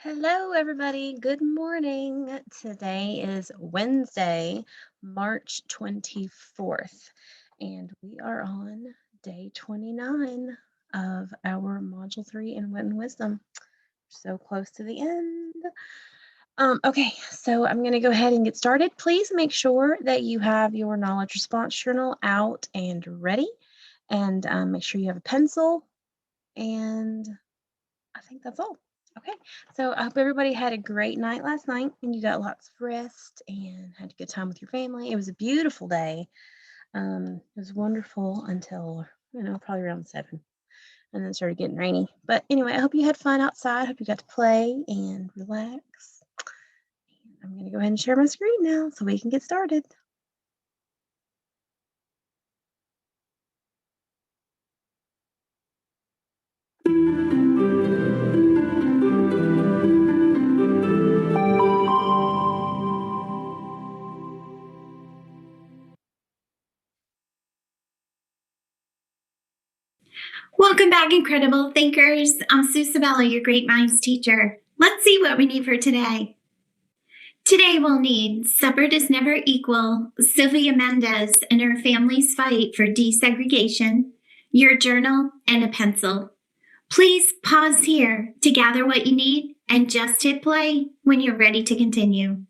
Hello, everybody. Good morning. Today is Wednesday, March 24th, and we are on day 29 of our Module 3 in Wit and Wisdom. So close to the end. Okay, so I'm going to go ahead and get started. Please make sure that you have your knowledge response journal out and ready, and make sure you have a pencil, and I think that's all. Okay, so I hope everybody had a great night last night and you got lots of rest and had a good time with your family. It was a beautiful day. It was wonderful until, probably around 7, and then it started getting rainy. But anyway, I hope you had fun outside. I hope you got to play and relax. I'm going to go ahead and share my screen now so we can get started. Welcome back, incredible thinkers. I'm Sue Sabella, your Great Minds teacher. Let's see what we need for today. Today we'll need Separate is Never Equal, Sylvia Mendez and her family's fight for desegregation, your journal, and a pencil. Please pause here to gather what you need and just hit play when you're ready to continue.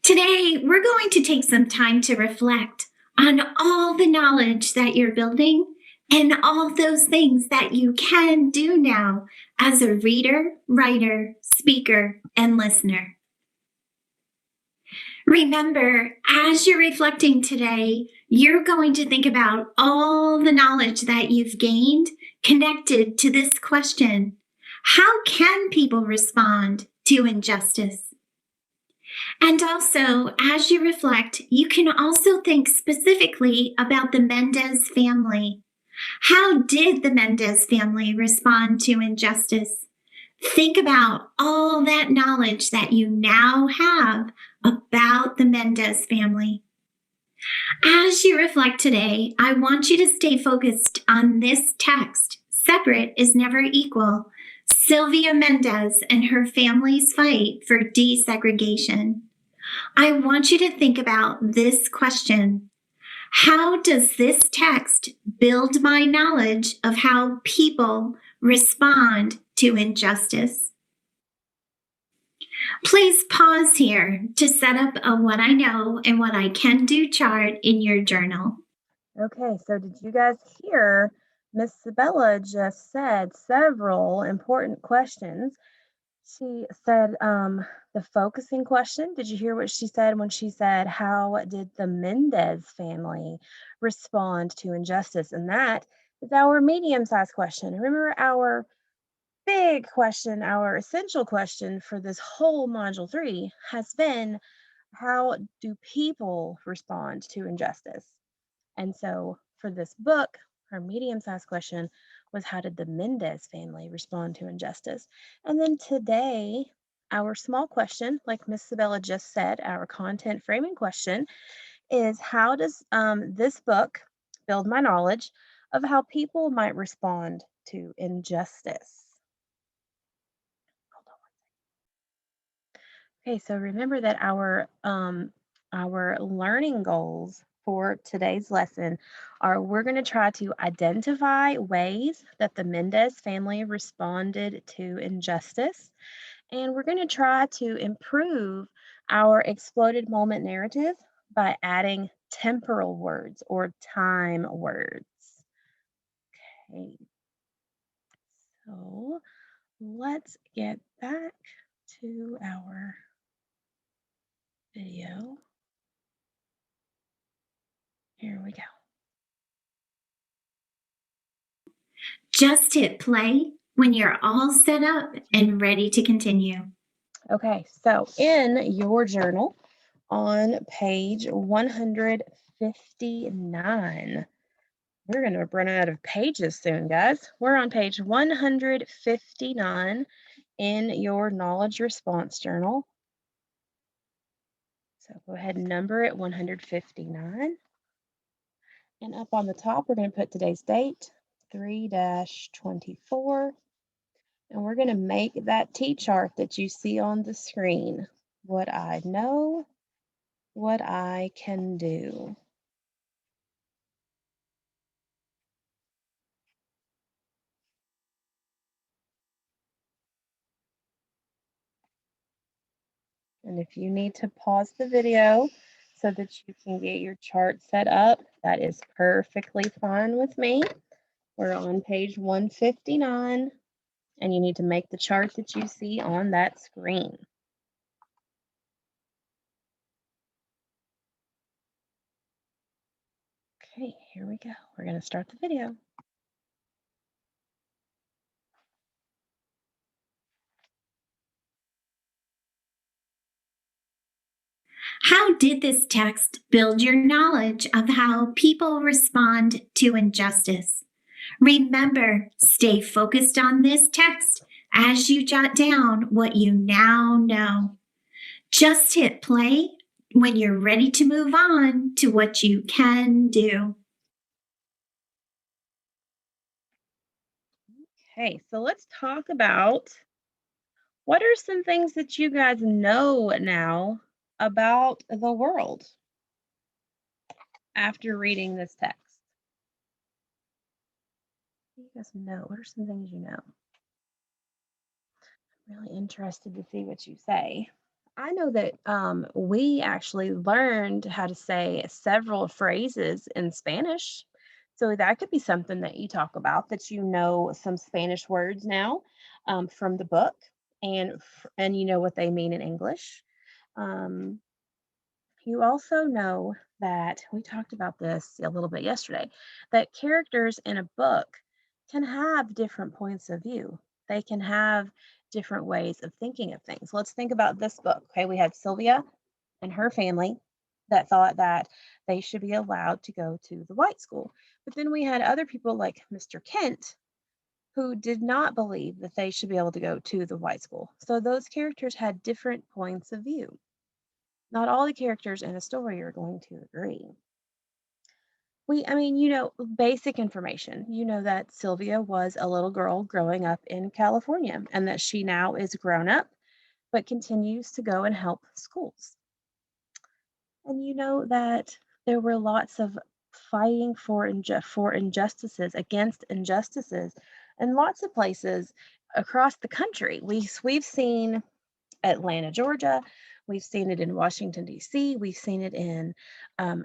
Today, we're going to take some time to reflect on all the knowledge that you're building and all those things that you can do now as a reader, writer, speaker, and listener. Remember, as you're reflecting today, you're going to think about all the knowledge that you've gained connected to this question: how can people respond to injustice? And also, as you reflect, you can also think specifically about the Mendez family. How did the Mendez family respond to injustice? Think about all that knowledge that you now have about the Mendez family. As you reflect today, I want you to stay focused on this text: Separate is Never Equal, Sylvia Mendez and her family's fight for desegregation. I want you to think about this question: how does this text build my knowledge of how people respond to injustice? Please pause here to set up a what I know and what I can do chart in your journal. Okay, so did you guys hear Miss Sabella just said several important questions? She said the focusing question. Did you hear what she said when she said, how did the Mendez family respond to injustice? And that is our medium-sized question. Remember, our big question, our essential question for this whole Module 3 has been, how do people respond to injustice? And so for this book, our medium-sized question was, how did the Mendez family respond to injustice? And then today, our small question, like Miss Sabella just said, our content framing question is, how does this book build my knowledge of how people might respond to injustice? Hold on. Okay, so remember that our learning goals for today's lesson are, we're going to try to identify ways that the Mendez family responded to injustice, and we're going to try to improve our exploded moment narrative by adding temporal words or time words. Okay, so let's get back to our video. Here we go. Just hit play when you're all set up and ready to continue. Okay, so in your journal on page 159, we're going to run out of pages soon, guys. We're on page 159 in your knowledge response journal. So go ahead and number it 159. And up on the top, we're going to put today's date, 3-24. And we're going to make that T-chart that you see on the screen. What I know, what I can do. And if you need to pause the video so that you can get your chart set up, that is perfectly fine with me. We're on page 159, and you need to make the chart that you see on that screen. Okay, here we go. We're going to start the video. How did this text build your knowledge of how people respond to injustice? Remember, stay focused on this text as you jot down what you now know. Just hit play when you're ready to move on to what you can do. Okay, so let's talk about what are some things that you guys know now about the world after reading this text? What do you guys know? What are some things you know? Really interested to see what you say. I know that we actually learned how to say several phrases in Spanish. So that could be something that you talk about, that you know some Spanish words now from the book, and you know what they mean in English. Um, you also know that we talked about this a little bit yesterday, that characters in a book can have different points of view. They can have different ways of thinking of things. Let's think about this book. Okay, we had Sylvia and her family that thought that they should be allowed to go to the white school. But then we had other people like Mr. Kent who did not believe that they should be able to go to the white school. So those characters had different points of view. Not all the characters in a story are going to agree. I mean, basic information. You know that Sylvia was a little girl growing up in California and that she now is grown up but continues to go and help schools. And you know that there were lots of fighting for injustices, against injustices, in lots of places across the country. We've seen Atlanta, Georgia. We've seen it in Washington, D.C. We've seen it in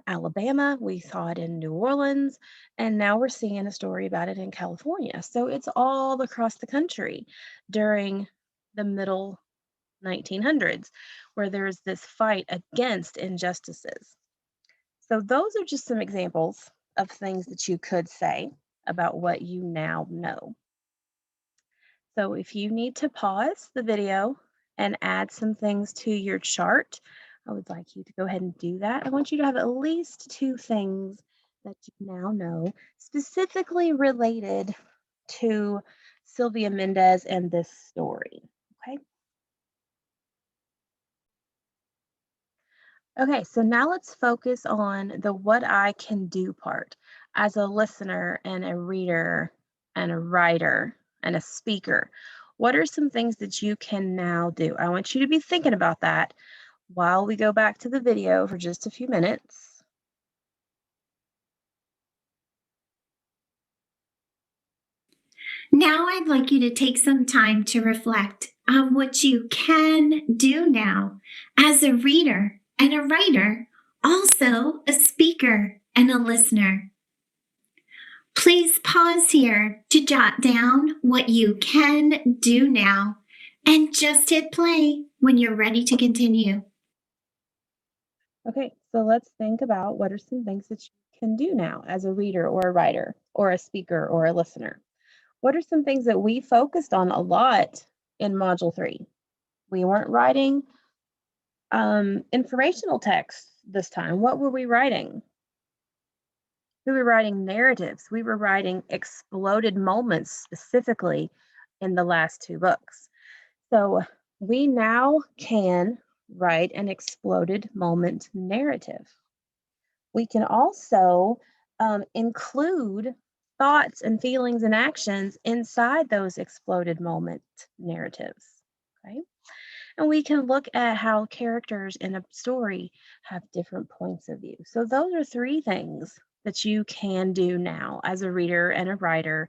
Alabama. We saw it in New Orleans. And now we're seeing a story about it in California. So it's all across the country during the middle 1900s where there's this fight against injustices. So those are just some examples of things that you could say about what you now know. So if you need to pause the video and add some things to your chart, I would like you to go ahead and do that. I want you to have at least two things that you now know specifically related to Sylvia Mendez and this story. Okay. Okay, so now let's focus on the what I can do part as a listener and a reader and a writer and a speaker. What are some things that you can now do? I want you to be thinking about that while we go back to the video for just a few minutes. Now, I'd like you to take some time to reflect on what you can do now as a reader and a writer, also a speaker and a listener. Please pause here to jot down what you can do now and just hit play when you're ready to continue. Okay, so let's think about what are some things that you can do now as a reader or a writer or a speaker or a listener. What are some things that we focused on a lot in Module 3? We weren't writing informational texts this time. What were we writing? We were writing narratives. We were writing exploded moments specifically in the last two books. So we now can write an exploded moment narrative. We can also include thoughts and feelings and actions inside those exploded moment narratives. Okay. And we can look at how characters in a story have different points of view. So, those are three things that you can do now as a reader and a writer,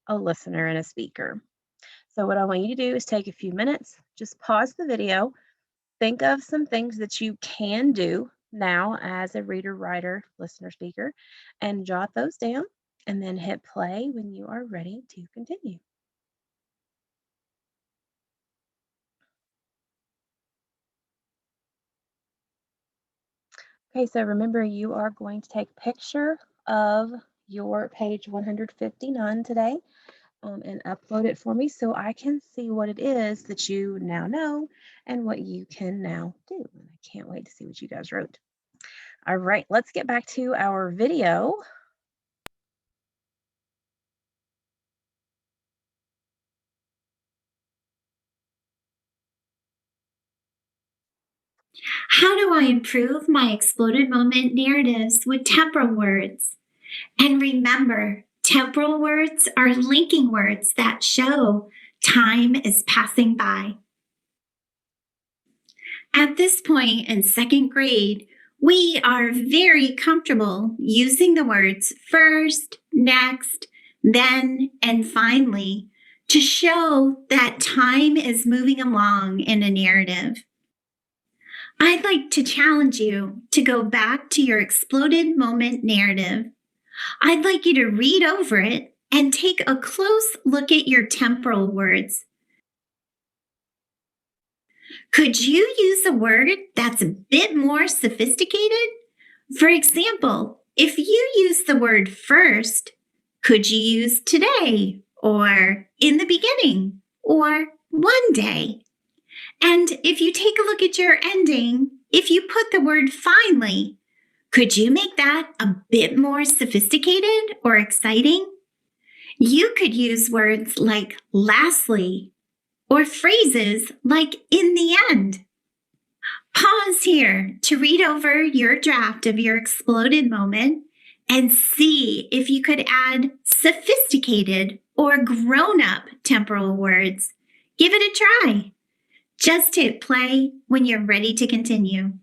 a listener and a speaker. So, what I want you to do is take a few minutes, just pause the video, think of some things that you can do now as a reader, writer, listener, speaker, and jot those down, and then hit play when you are ready to continue. Okay, so remember you are going to take a picture of your page 159 today, and upload it for me so I can see what it is that you now know and what you can now do. And I can't wait to see what you guys wrote. All right, let's get back to our video. How do I improve my exploded moment narratives with temporal words? And remember, temporal words are linking words that show time is passing by. At this point in second grade, we are very comfortable using the words first, next, then, and finally to show that time is moving along in a narrative. I'd like to challenge you to go back to your exploded moment narrative. I'd like you to read over it and take a close look at your temporal words. Could you use a word that's a bit more sophisticated? For example, if you use the word first, could you use today or in the beginning or one day? And if you take a look at your ending, if you put the word finally, could you make that a bit more sophisticated or exciting? You could use words like lastly or phrases like in the end. Pause here to read over your draft of your exploded moment and see if you could add sophisticated or grown up temporal words. Give it a try. Just hit play when you're ready to continue.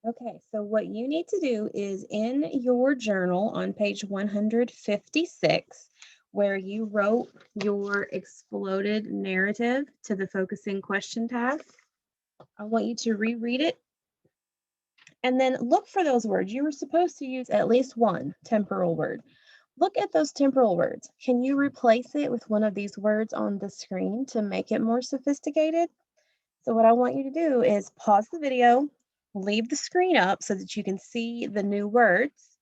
Okay, so what you need to do is in your journal on page 156, where you wrote your exploded narrative to the focusing question task, I want you to reread it and then look for those words. You were supposed to use at least one temporal word. Look at those temporal words. Can you replace it with one of these words on the screen to make it more sophisticated? So what I want you to do is pause the video, leave the screen up so that you can see the new words,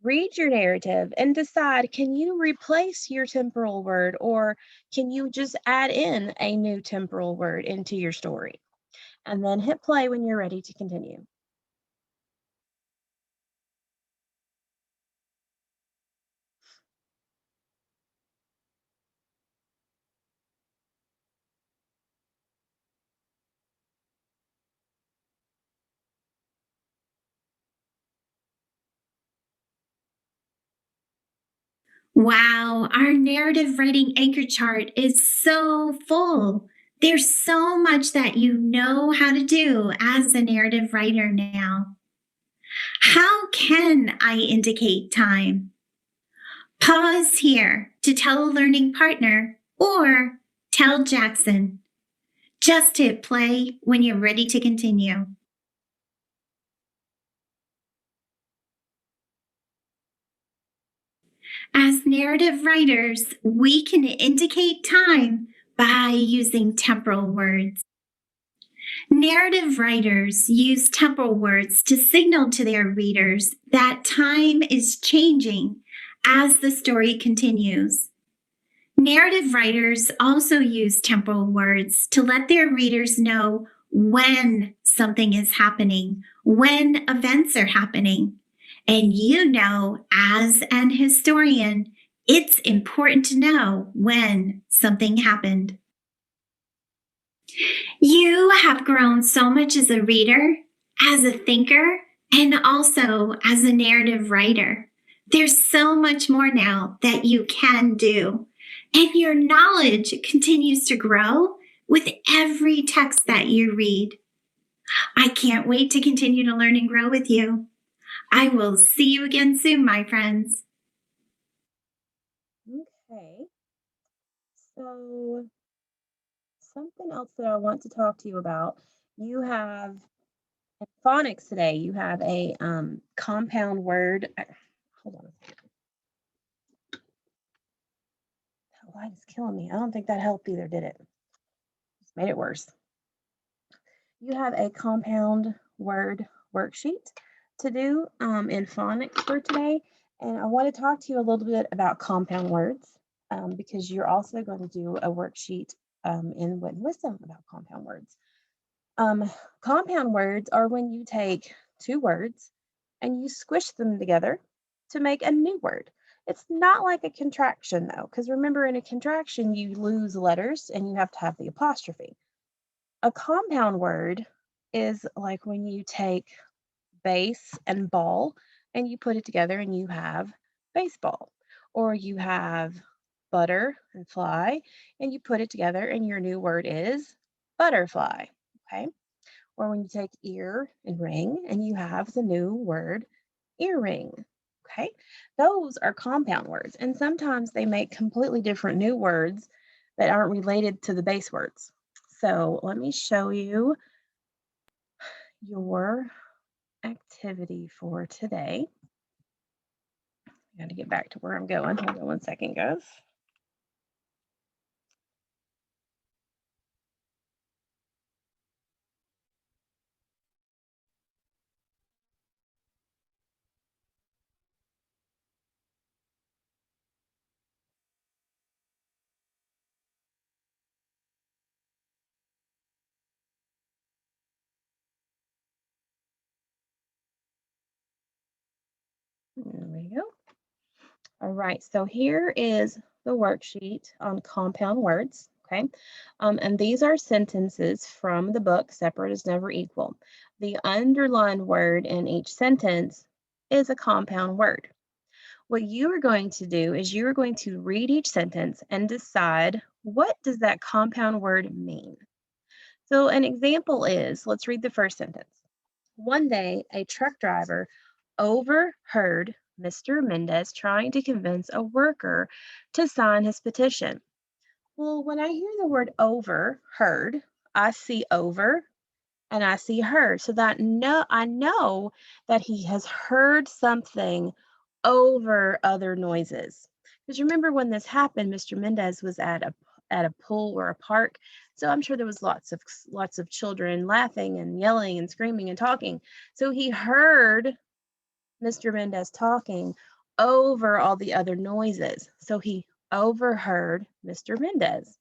read your narrative, and decide, can you replace your temporal word or can you just add in a new temporal word into your story? And then hit play when you're ready to continue. Wow, our narrative writing anchor chart is so full. There's so much that you know how to do as a narrative writer now. How can I indicate time? Pause here to tell a learning partner or tell Jackson. Just hit play when you're ready to continue. As narrative writers, we can indicate time by using temporal words. Narrative writers use temporal words to signal to their readers that time is changing as the story continues. Narrative writers also use temporal words to let their readers know when something is happening, when events are happening. And you know, as an historian, it's important to know when something happened. You have grown so much as a reader, as a thinker, and also as a narrative writer. There's so much more now that you can do, and your knowledge continues to grow with every text that you read. I can't wait to continue to learn and grow with you. I will see you again soon, my friends. Okay, so something else that I want to talk to you about. You have in phonics today, you have a compound word. Hold on a second. That light is killing me. I don't think that helped either, did it? Just made it worse. You have a compound word worksheet to do in phonics for today. And I want to talk to you a little bit about compound words because you're also going to do a worksheet in Wit and Wisdom about compound words. Compound words are when you take two words and you squish them together to make a new word. It's not like a contraction though, because remember in a contraction you lose letters and you have to have the apostrophe. A compound word is like when you take base and ball and you put it together and you have baseball. Or you have butter and fly and you put it together and your new word is butterfly. Okay. Or when you take ear and ring and you have the new word earring. Okay. Those are compound words. And sometimes they make completely different new words that aren't related to the base words. So let me show you your activity for today. I got to get back to where I'm going. Hold on one second, guys. There we go. All right, so here is the worksheet on compound words, okay? And these are sentences from the book, Separate is Never Equal. The underlined word in each sentence is a compound word. What you are going to do is you are going to read each sentence and decide what does that compound word mean. So an example is, let's read the first sentence. One day, a truck driver overheard Mr. Mendez trying to convince a worker to sign his petition. Well, when I hear the word overheard, I see over and I see heard. So that I know that he has heard something over other noises. Because remember when this happened, Mr. Mendez was at a pool or a park. So I'm sure there was lots of children laughing and yelling and screaming and talking. So he heard Mr. Mendez talking over all the other noises. So he overheard Mr. Mendez.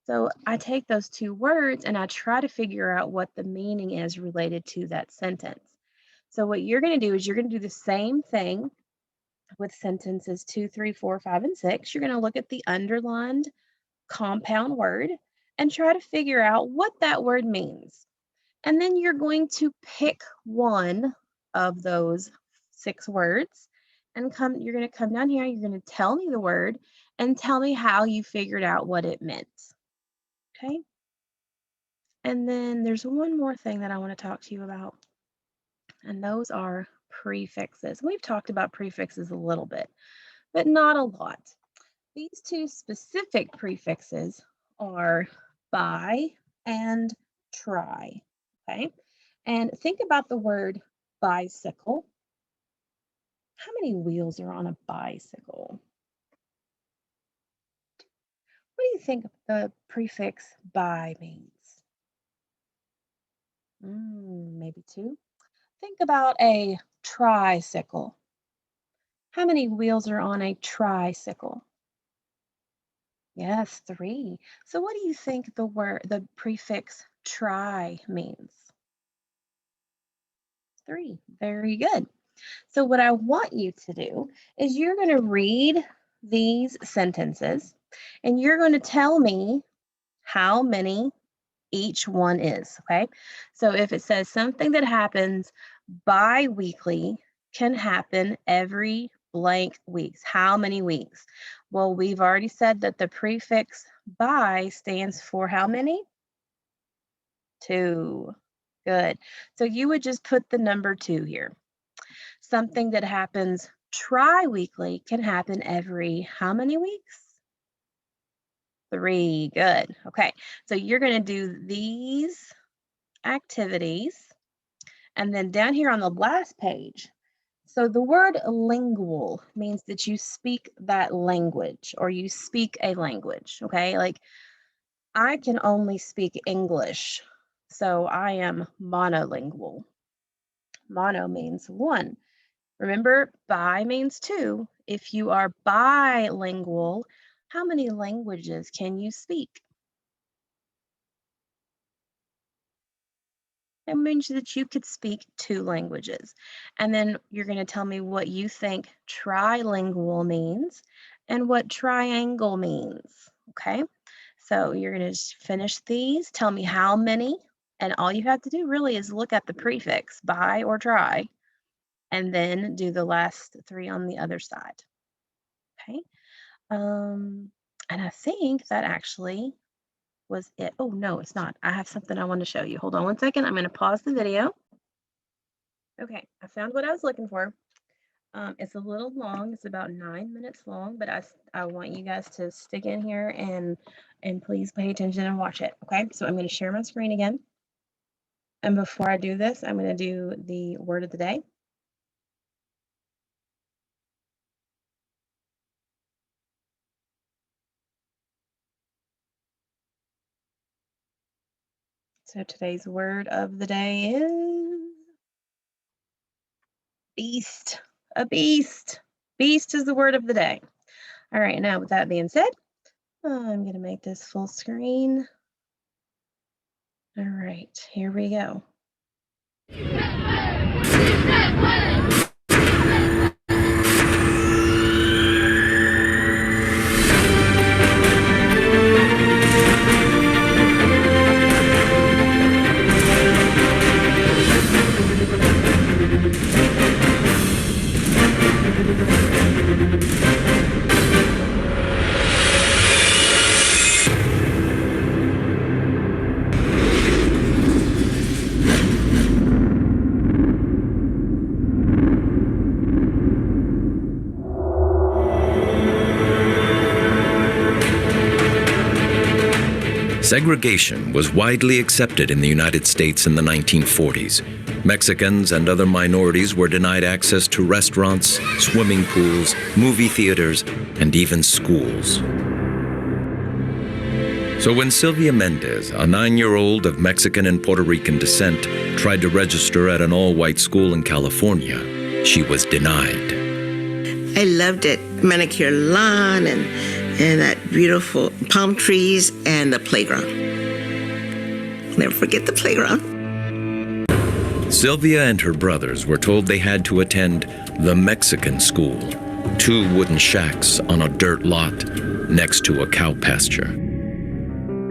So I take those two words and I try to figure out what the meaning is related to that sentence. So what you're going to do is you're going to do the same thing with sentences 2, 3, 4, 5, and 6. You're going to look at the underlined compound word and try to figure out what that word means. And then you're going to pick one of those 6 words and you're going to come down here, you're going to tell me the word and tell me how you figured out what it meant. Okay? And then there's one more thing that I want to talk to you about, and those are prefixes. We've talked about prefixes a little bit, but not a lot. These two specific prefixes are by and try, okay? And think about the word bicycle. How many wheels are on a bicycle? What do you think the prefix by means? Maybe 2. Think about a tricycle. How many wheels are on a tricycle? Yes, 3. So what do you think the prefix try means? 3. Very good. So what I want you to do is you're going to read these sentences and you're going to tell me how many each one is, okay? So if it says something that happens bi-weekly can happen every blank weeks. How many weeks? Well, we've already said that the prefix by stands for how many? 2. Good. So you would just put the number 2 here. Something that happens tri-weekly can happen every how many weeks? 3. Good. Okay. So you're going to do these activities. And then down here on the last page, so the word lingual means that you speak that language or you speak a language, okay? Like I can only speak English, so I am monolingual. Mono means 1. Remember, bi means 2. If you are bilingual, how many languages can you speak? It means that you could speak 2 languages. And then you're going to tell me what you think trilingual means and what triangle means. Okay. So you're going to finish these, tell me how many, and all you have to do really is look at the prefix bi or tri, and then do the last 3 on the other side. Okay. And I think that actually was it. Oh, no, it's not. I have something I want to show you. Hold on one second. I'm going to pause the video. Okay, I found what I was looking for. It's a little long. It's about 9 minutes long, but I want you guys to stick in here and please pay attention and watch it. Okay, so I'm going to share my screen again. And before I do this, I'm going to do the word of the day. So today's word of the day is beast. A beast. Beast is the word of the day. All right, now with that being said, I'm going to make this full screen. All right, here we go. Segregation was widely accepted in the United States in the 1940s. Mexicans and other minorities were denied access to restaurants, swimming pools, movie theaters, and even schools. So when Sylvia Mendez, a 9-year-old of Mexican and Puerto Rican descent, tried to register at an all-white school in California, she was denied. I loved it. Manicure lawn and that beautiful palm trees and the playground. Never forget the playground. Sylvia and her brothers were told they had to attend the Mexican school, 2 wooden shacks on a dirt lot next to a cow pasture.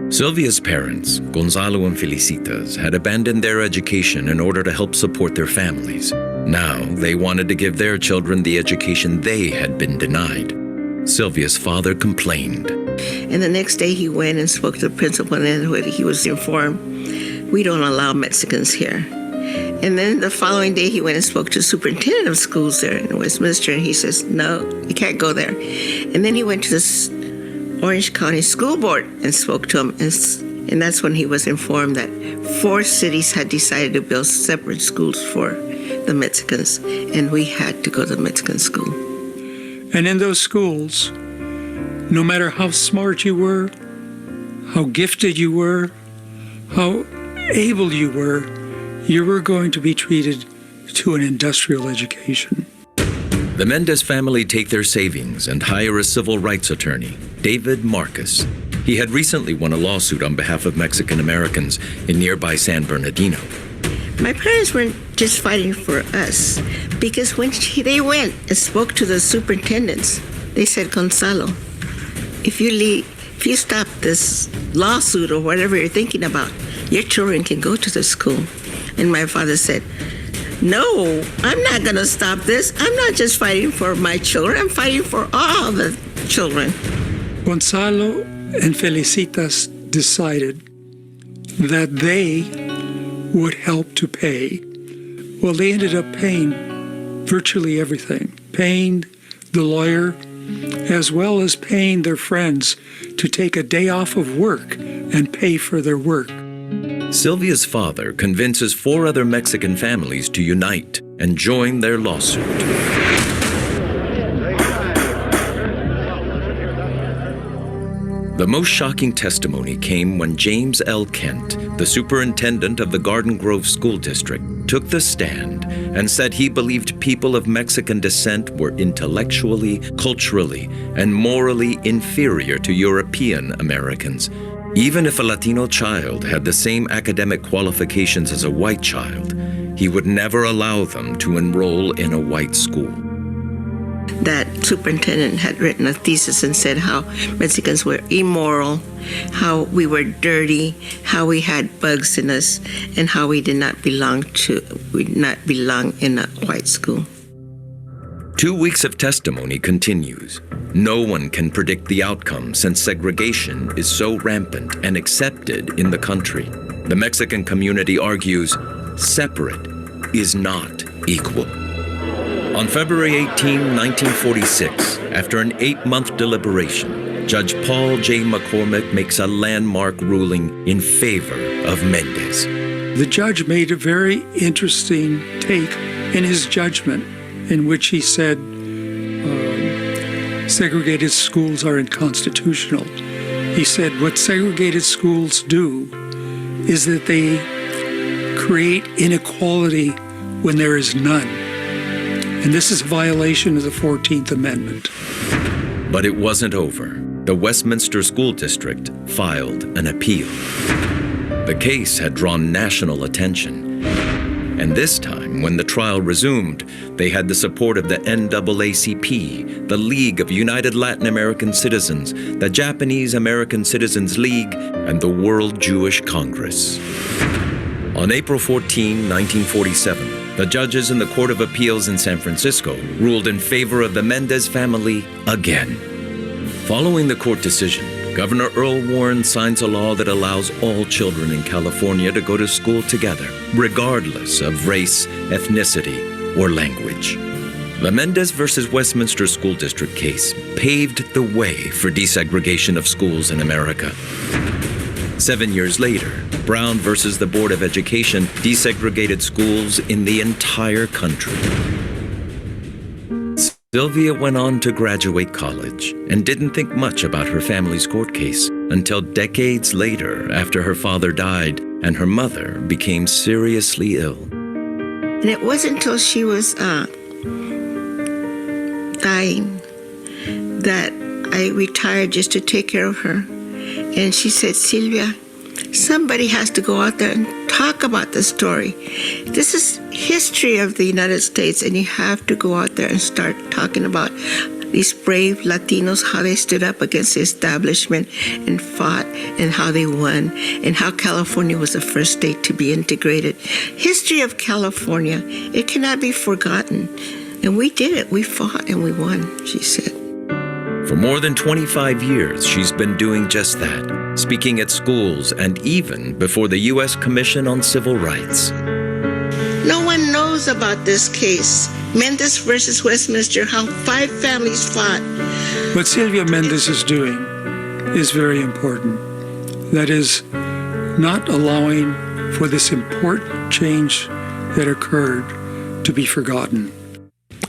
Sylvia's parents, Gonzalo and Felicitas, had abandoned their education in order to help support their families. Now they wanted to give their children the education they had been denied. Sylvia's father complained. And the next day he went and spoke to the principal, and he was informed, we don't allow Mexicans here. And then the following day he went and spoke to the superintendent of schools there in Westminster, and he says, no, you can't go there. And then he went to the Orange County School Board and spoke to him, and that's when he was informed that 4 cities had decided to build separate schools for the Mexicans, and we had to go to the Mexican school. And in those schools, no matter how smart you were, how gifted you were, how able you were going to be treated to an industrial education. The Mendez family take their savings and hire a civil rights attorney, David Marcus. He had recently won a lawsuit on behalf of Mexican Americans in nearby San Bernardino. My parents weren't just fighting for us, because when they went and spoke to the superintendents, they said, Gonzalo, if you stop this lawsuit or whatever you're thinking about, your children can go to the school. And my father said, No, I'm not going to stop this. I'm not just fighting for my children. I'm fighting for all the children. Gonzalo and Felicitas decided that they would help to pay. Well, they ended up paying virtually everything, paying the lawyer, as well as paying their friends to take a day off of work and pay for their work. Sylvia's father convinces 4 other Mexican families to unite and join their lawsuit. The most shocking testimony came when James L. Kent, the superintendent of the Garden Grove School District, took the stand and said he believed people of Mexican descent were intellectually, culturally, and morally inferior to European Americans. Even if a Latino child had the same academic qualifications as a white child, he would never allow them to enroll in a white school. That superintendent had written a thesis and said how Mexicans were immoral, how we were dirty, how we had bugs in us, and how we did not belong in a white school. 2 weeks of testimony continues. No one can predict the outcome since segregation is so rampant and accepted in the country. The Mexican community argues separate is not equal. On February 18, 1946, after an 8-month deliberation, Judge Paul J. McCormick makes a landmark ruling in favor of Mendez. The judge made a very interesting take in his judgment, in which he said segregated schools are unconstitutional. He said what segregated schools do is that they create inequality when there is none. And this is a violation of the 14th Amendment. But it wasn't over. The Westminster School District filed an appeal. The case had drawn national attention. And this time, when the trial resumed, they had the support of the NAACP, the League of United Latin American Citizens, the Japanese American Citizens League, and the World Jewish Congress. On April 14, 1947, the judges in the Court of Appeals in San Francisco ruled in favor of the Mendez family again. Following the court decision, Governor Earl Warren signs a law that allows all children in California to go to school together, regardless of race, ethnicity, or language. The Mendez versus Westminster School District case paved the way for desegregation of schools in America. 7 years later, Brown versus the Board of Education desegregated schools in the entire country. Sylvia went on to graduate college and didn't think much about her family's court case until decades later, after her father died and her mother became seriously ill. And it wasn't until she was dying that I retired just to take care of her. And she said, Sylvia, somebody has to go out there and talk about the story. This is history of the United States, and you have to go out there and start talking about these brave Latinos, how they stood up against the establishment and fought, and how they won, and how California was the first state to be integrated. History of California, it cannot be forgotten. And we did it. We fought and we won, she said. For more than 25 years, she's been doing just that, speaking at schools and even before the U.S. Commission on Civil Rights. No one knows about this case, Mendez versus Westminster, how 5 families fought. What Sylvia Mendez is doing is very important. That is, not allowing for this important change that occurred to be forgotten.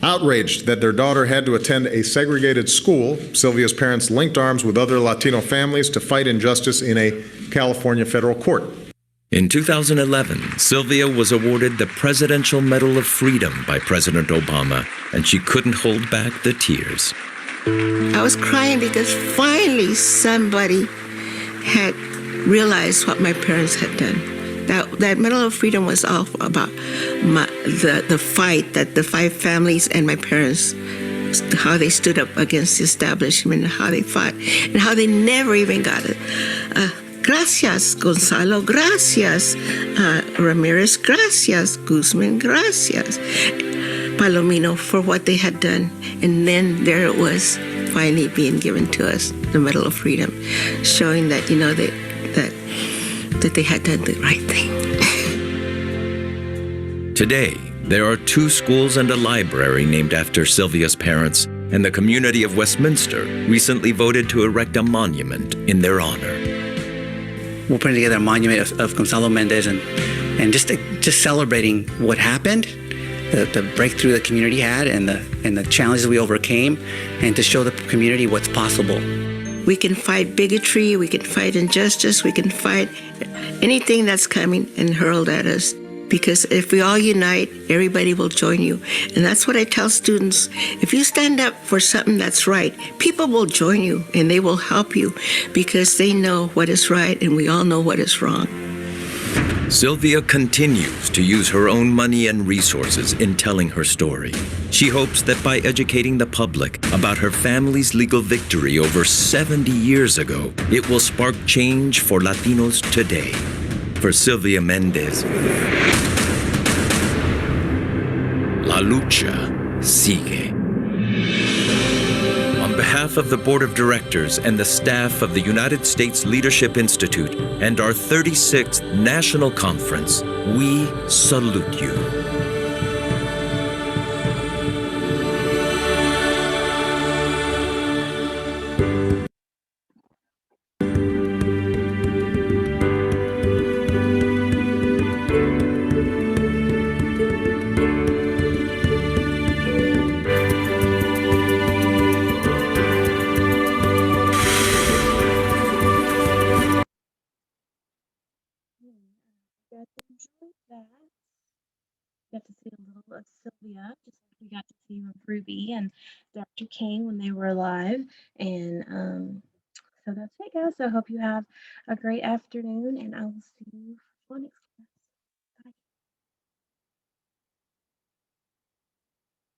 Outraged that their daughter had to attend a segregated school, Sylvia's parents linked arms with other Latino families to fight injustice in a California federal court. In 2011, Sylvia was awarded the Presidential Medal of Freedom by President Obama, and she couldn't hold back the tears. I was crying because finally somebody had realized what my parents had done. That Medal of Freedom was all about the fight that the 5 families and my parents, how they stood up against the establishment, and how they fought, and how they never even got a Gracias, Gonzalo, gracias. Ramirez, gracias. Guzman, gracias. Palomino, for what they had done. And then there it was, finally being given to us, the Medal of Freedom, showing that, that they had done the right thing. Today, there are 2 schools and a library named after Sylvia's parents, and the community of Westminster recently voted to erect a monument in their honor. We're putting together a monument of Gonzalo Mendez and just celebrating what happened, the breakthrough the community had, and the challenges we overcame, and to show the community what's possible. We can fight bigotry, we can fight injustice, we can fight anything that's coming and hurled at us. Because if we all unite, everybody will join you. And that's what I tell students. If you stand up for something that's right, people will join you and they will help you because they know what is right and we all know what is wrong. Sylvia continues to use her own money and resources in telling her story. She hopes that by educating the public about her family's legal victory over 70 years ago, it will spark change for Latinos today. For Sylvia Mendez, La lucha sigue. On behalf of the Board of Directors and the staff of the United States Leadership Institute and our 36th National Conference, we salute you. Got to enjoy that. Got to see a little of Sylvia, just like we got to see with Ruby and Dr. King when they were alive. And so that's it, guys. So I hope you have a great afternoon, and I will see you for next time.